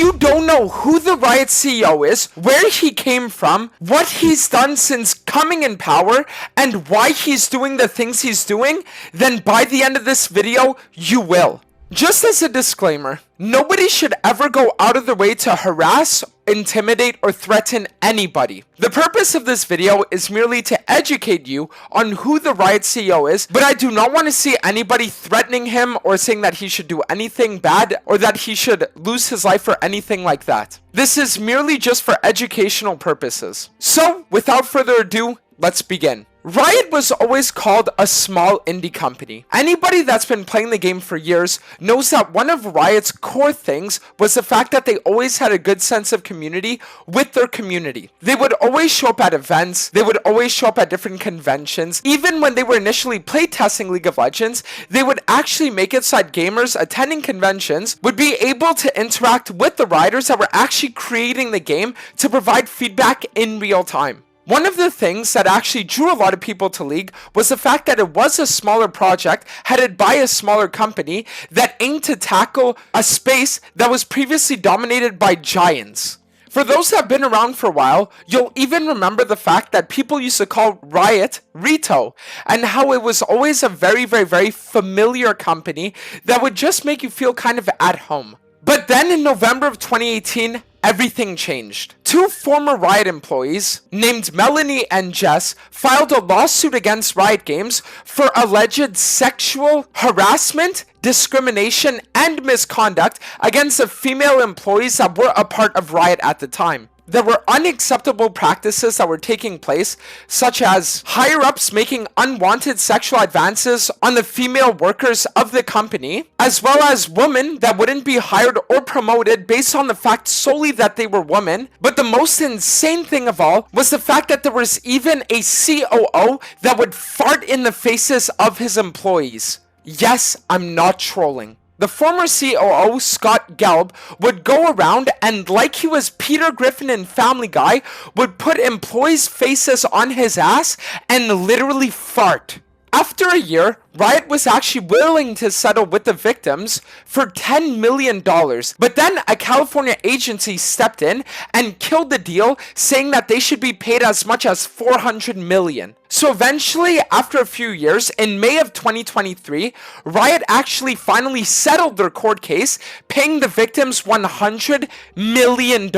you don't know who the Riot CEO is, where he came from, what he's done since coming in power, and why he's doing the things he's doing, then by the end of this video, you will. Just as a disclaimer, nobody should ever go out of their way to harass, intimidate, or threaten anybody. The purpose of this video is merely to educate you on who the Riot CEO is, but I do not want to see anybody threatening him or saying that he should do anything bad or that he should lose his life or anything like that. This is merely just for educational purposes. So, without further ado, let's begin. Riot was always called a small indie company. Anybody that's been playing the game for years knows that one of Riot's core things was the fact that they always had a good sense of community with their community. They would always show up at events, they would always show up at different conventions. Even when they were initially playtesting League of Legends, they would actually make it so that gamers attending conventions would be able to interact with the writers that were actually creating the game to provide feedback in real time. One of the things that actually drew a lot of people to League was the fact that it was a smaller project headed by a smaller company that aimed to tackle a space that was previously dominated by giants. For those that have been around for a while, you'll even remember the fact that people used to call Riot Rito, and how it was always a very familiar company that would just make you feel kind of at home. But then in November of 2018, everything changed. Two former Riot employees, named Melanie and Jess, filed a lawsuit against Riot Games for alleged sexual harassment, discrimination, and misconduct against the female employees that were a part of Riot at the time. There were unacceptable practices that were taking place, such as higher-ups making unwanted sexual advances on the female workers of the company, as well as women that wouldn't be hired or promoted based on the fact solely that they were women. But the most insane thing of all was the fact that there was even a COO that would fart in the faces of his employees. Yes, I'm not trolling. The former COO, Scott Gelb, would go around and, like he was Peter Griffin in Family Guy, would put employees' faces on his ass and literally fart. After a year, Riot was actually willing to settle with the victims for $10 million, but then a California agency stepped in and killed the deal, saying that they should be paid as much as $400 million. So eventually, after a few years, in May of 2023, Riot actually finally settled their court case, paying the victims $100 million.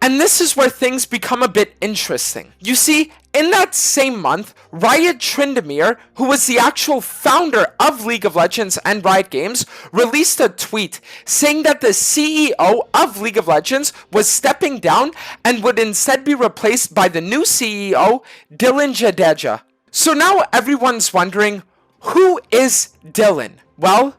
And this is where things become a bit interesting. You see, in that same month, Riot Tryndamere, who was the actual founder of League of Legends and Riot Games, released a tweet saying that the CEO of League of Legends was stepping down and would instead be replaced by the new CEO, Dylan Jadeja. So now everyone's wondering, who is Dylan? Well,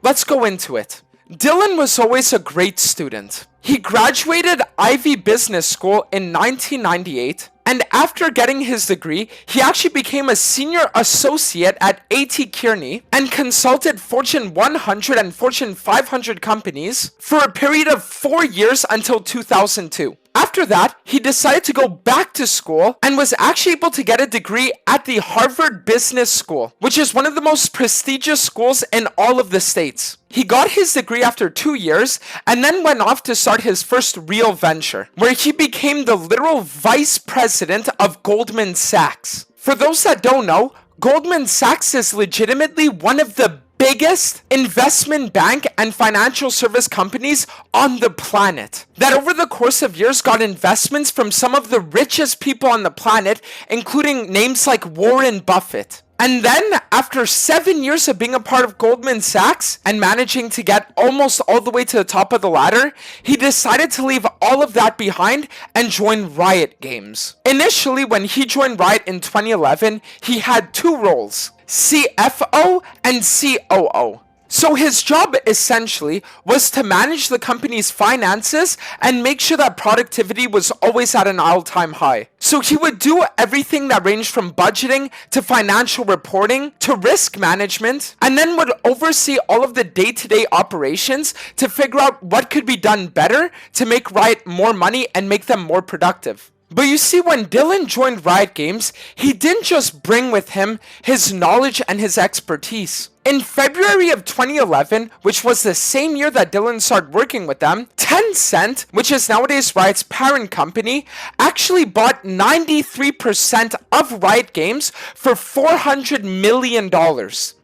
let's go into it. Dylan was always a great student. He graduated Ivy Business School in 1998, and after getting his degree, he actually became a senior associate at A.T. Kearney and consulted Fortune 100 and Fortune 500 companies for a period of 4 years until 2002. After that, he decided to go back to school and was actually able to get a degree at the Harvard Business School, which is one of the most prestigious schools in all of the states. He got his degree after 2 years and then went off to start his first real venture, where he became the literal vice president of Goldman Sachs. For those that don't know, Goldman Sachs is legitimately one of the biggest investment bank and financial service companies on the planet, that over the course of years got investments from some of the richest people on the planet, including names like Warren Buffett. And then, after 7 years of being a part of Goldman Sachs and managing to get almost all the way to the top of the ladder, he decided to leave all of that behind and join Riot Games. Initially, when he joined Riot in 2011, he had two roles: CFO and COO. So his job essentially was to manage the company's finances and make sure that productivity was always at an all-time high. So he would do everything that ranged from budgeting to financial reporting to risk management, and then would oversee all of the day-to-day operations to figure out what could be done better to make Riot more money and make them more productive. But you see, when Dylan joined Riot Games, he didn't just bring with him his knowledge and his expertise. In February of 2011, which was the same year that Dylan started working with them, Tencent, which is nowadays Riot's parent company, actually bought 93% of Riot Games for $400 million.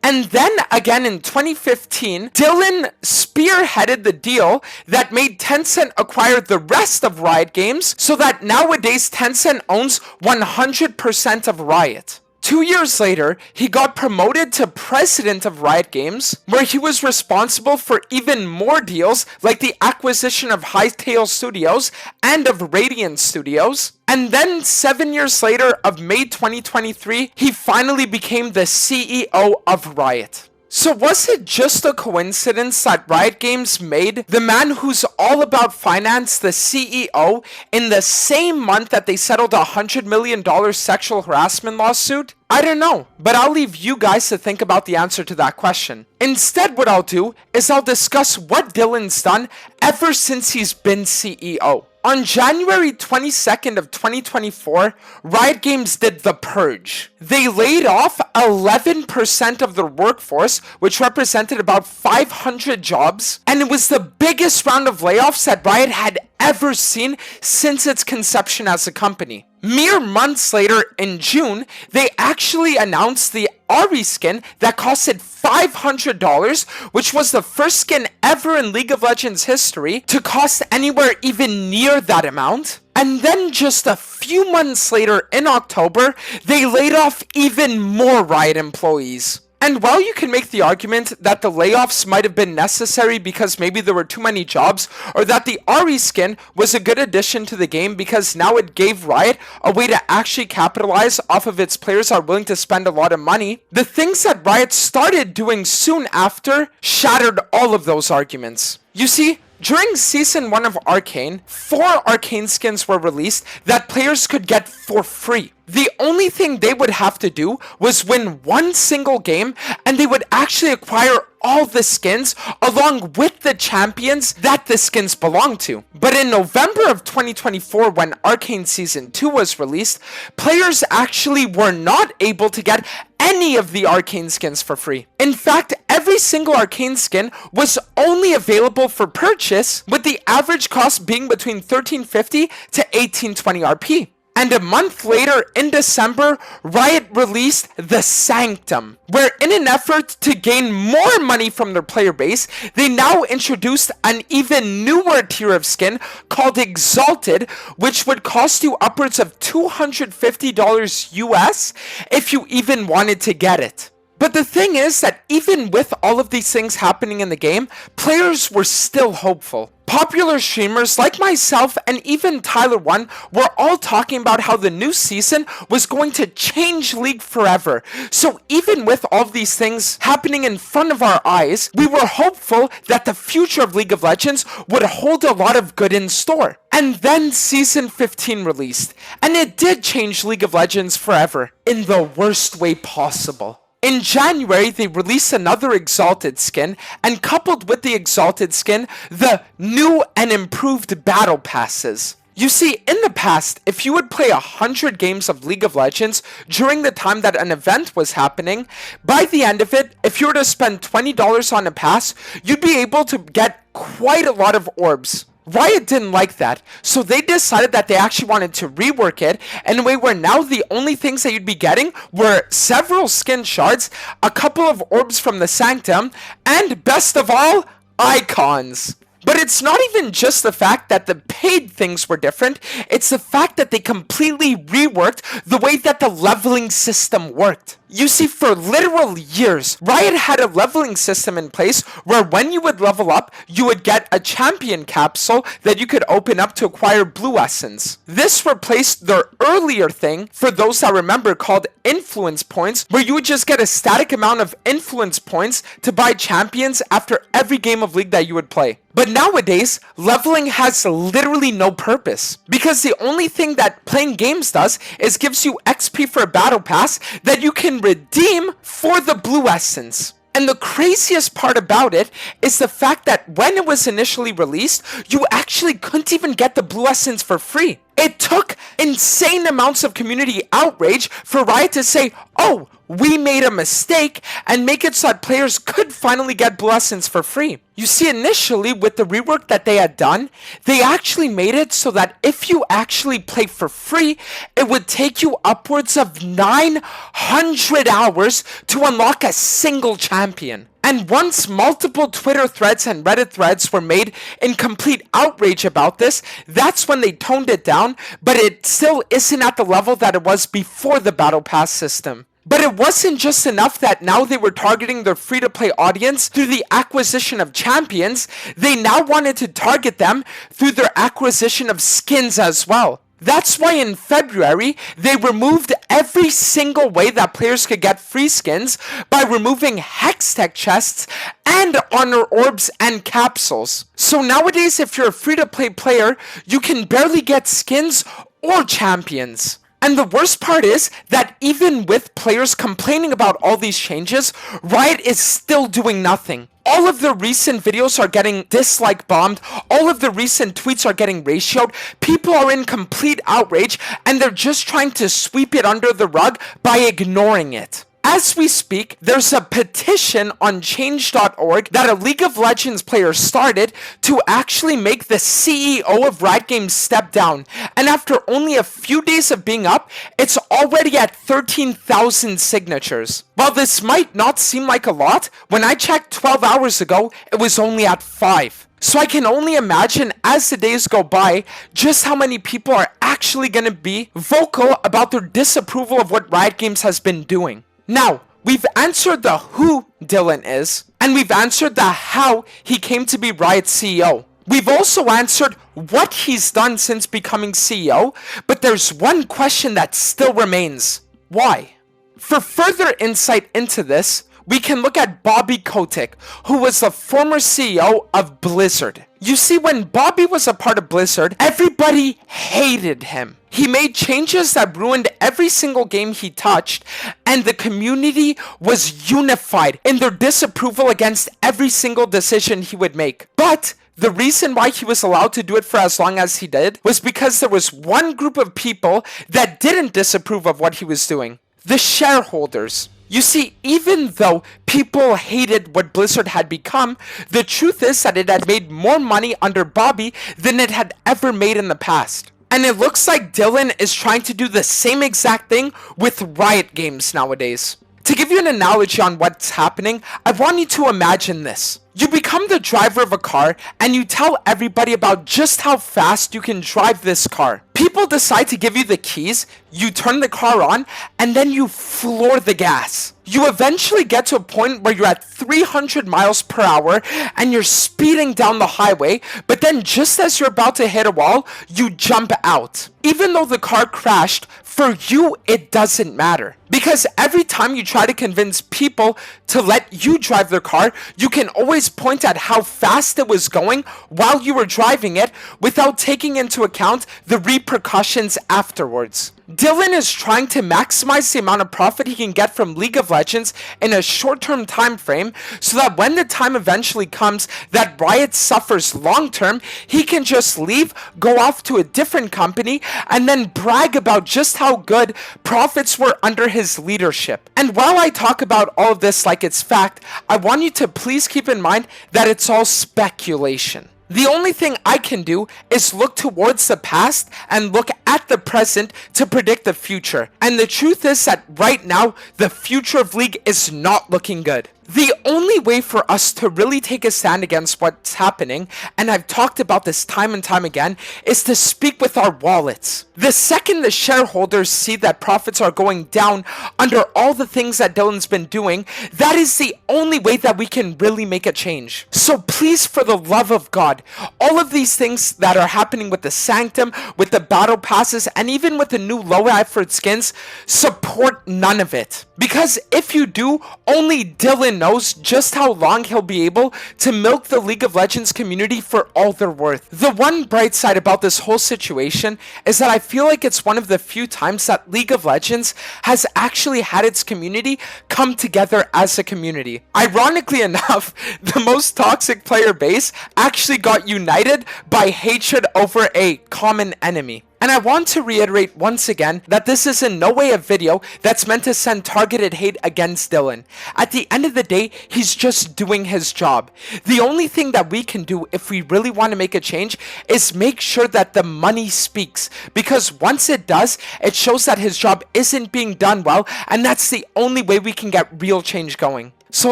And then again in 2015, Dylan spearheaded the deal that made Tencent acquire the rest of Riot Games, so that nowadays Tencent owns 100% of Riot. 2 years later, he got promoted to president of Riot Games, where he was responsible for even more deals like the acquisition of Hytale Studios and of Radiant Studios. And then 7 years later, of May 2023, he finally became the CEO of Riot. So was it just a coincidence that Riot Games made the man who's all about finance the CEO in the same month that they settled a $100 million sexual harassment lawsuit? I don't know, but I'll leave you guys to think about the answer to that question. Instead, what I'll do is I'll discuss what Dylan's done ever since he's been CEO. On January 22nd of 2024, Riot Games did the purge. They laid off 11% of their workforce, which represented about 500 jobs, and it was the biggest round of layoffs that Riot had ever seen since its conception as a company. Mere months later, in June, they actually announced the Ahri skin that costed $500, which was the first skin ever in League of Legends history to cost anywhere even near that amount. And then just a few months later, in October, they laid off even more Riot employees. And while you can make the argument that the layoffs might have been necessary because maybe there were too many jobs, or that the Ahri skin was a good addition to the game because now it gave Riot a way to actually capitalize off of its players that are willing to spend a lot of money, the things that Riot started doing soon after shattered all of those arguments. You see, during Season 1 of Arcane, 4 Arcane skins were released that players could get for free. The only thing they would have to do was win one single game, and they would actually acquire all the skins along with the champions that the skins belong to. But in November of 2024, when Arcane Season 2 was released, players actually were not able to get any of the Arcane skins for free. In fact, every single Arcane skin was only available for purchase, with the average cost being between 1350 to 1820 RP. And a month later, in December, Riot released the Sanctum, where in an effort to gain more money from their player base, they now introduced an even newer tier of skin called Exalted, which would cost you upwards of $250 US if you even wanted to get it. But the thing is that even with all of these things happening in the game, players were still hopeful. Popular streamers like myself and even Tyler1 were all talking about how the new season was going to change League forever. So even with all of these things happening in front of our eyes, we were hopeful that the future of League of Legends would hold a lot of good in store. And then Season 15 released, and it did change League of Legends forever, in the worst way possible. In January, they released another Exalted skin, and coupled with the Exalted skin, the new and improved battle passes. You see, in the past, if you would play 100 games of League of Legends during the time that an event was happening, by the end of it, if you were to spend $20 on a pass, you'd be able to get quite a lot of orbs. Riot didn't like that, so they decided that they actually wanted to rework it in a way where now the only things that you'd be getting were several skin shards, a couple of orbs from the Sanctum, and best of all, icons. But it's not even just the fact that the paid things were different, it's the fact that they completely reworked the way that the leveling system worked. You see, for literal years, Riot had a leveling system in place where when you would level up, you would get a champion capsule that you could open up to acquire blue essence. This replaced their earlier thing, for those that remember, called influence points, where you would just get a static amount of influence points to buy champions after every game of League that you would play. But nowadays, leveling has literally no purpose, because the only thing that playing games does is gives you XP for a battle pass that you can redeem for the blue essence. And the craziest part about it is the fact that when it was initially released, you actually couldn't even get the blue essence for free. It took insane amounts of community outrage for Riot to say, oh, we made a mistake, and make it so that players could finally get Blue Essence for free. You see, initially, with the rework that they had done, they actually made it so that if you actually play for free, it would take you upwards of 900 hours to unlock a single champion. And once multiple Twitter threads and Reddit threads were made in complete outrage about this, that's when they toned it down, but it still isn't at the level that it was before the Battle Pass system. But it wasn't just enough that now they were targeting their free-to-play audience through the acquisition of champions, they now wanted to target them through their acquisition of skins as well. That's why in February, they removed every single way that players could get free skins by removing Hextech chests and honor orbs and capsules. So nowadays, if you're a free-to-play player, you can barely get skins or champions. And the worst part is that even with players complaining about all these changes, Riot is still doing nothing. All of the recent videos are getting dislike bombed, all of the recent tweets are getting ratioed, people are in complete outrage, and they're just trying to sweep it under the rug by ignoring it. As we speak, there's a petition on change.org that a League of Legends player started to actually make the CEO of Riot Games step down. And after only a few days of being up, it's already at 13,000 signatures. While this might not seem like a lot, when I checked 12 hours ago, it was only at 5. So I can only imagine as the days go by, just how many people are actually going to be vocal about their disapproval of what Riot Games has been doing. Now, we've answered the who Dylan is, and we've answered the how he came to be Riot's CEO. We've also answered what he's done since becoming CEO, but there's one question that still remains. Why? For further insight into this, we can look at Bobby Kotick, who was the former CEO of Blizzard. You see, when Bobby was a part of Blizzard, everybody hated him. He made changes that ruined every single game he touched, and the community was unified in their disapproval against every single decision he would make. But the reason why he was allowed to do it for as long as he did was because there was one group of people that didn't disapprove of what he was doing. The shareholders. You see, even though people hated what Blizzard had become, the truth is that it had made more money under Bobby than it had ever made in the past. And it looks like Dylan is trying to do the same exact thing with Riot Games nowadays. To give you an analogy on what's happening, I want you to imagine this. You become the driver of a car and you tell everybody about just how fast you can drive this car. People decide to give you the keys, you turn the car on, and then you floor the gas. You eventually get to a point where you're at 300 miles per hour and you're speeding down the highway, but then just as you're about to hit a wall, you jump out. Even though the car crashed, for you, it doesn't matter. Because every time you try to convince people to let you drive their car, you can always point at how fast it was going while you were driving it without taking into account the repercussions afterwards. Dylan is trying to maximize the amount of profit he can get from League of Legends in a short-term time frame so that when the time eventually comes that Riot suffers long-term, he can just leave, go off to a different company, and then brag about just how good profits were under his leadership. And while I talk about all of this like it's fact, I want you to please keep in mind that it's all speculation. The only thing I can do is look towards the past and look at the present to predict the future. And the truth is that right now, the future of League is not looking good. The only way for us to really take a stand against what's happening, and I've talked about this time and time again, is to speak with our wallets. The second the shareholders see that profits are going down under all the things that Dylan's been doing, that is the only way that we can really make a change. So please, for the love of God, all of these things that are happening with the Sanctum, with the battle passes, and even with the new low effort skins, support none of it. Because if you do, only Dylan knows just how long he'll be able to milk the League of Legends community for all they're worth. The one bright side about this whole situation is that I feel like it's one of the few times that League of Legends has actually had its community come together as a community. Ironically enough, the most toxic player base actually got united by hatred over a common enemy. And I want to reiterate once again that this is in no way a video that's meant to send targeted hate against Dylan. At the end of the day, he's just doing his job. The only thing that we can do if we really want to make a change is make sure that the money speaks. Because once it does, it shows that his job isn't being done well, and that's the only way we can get real change going. So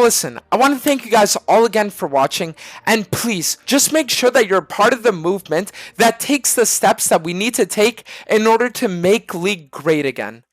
listen, I want to thank you guys all again for watching, and please, just make sure that you're part of the movement that takes the steps that we need to take in order to make League great again.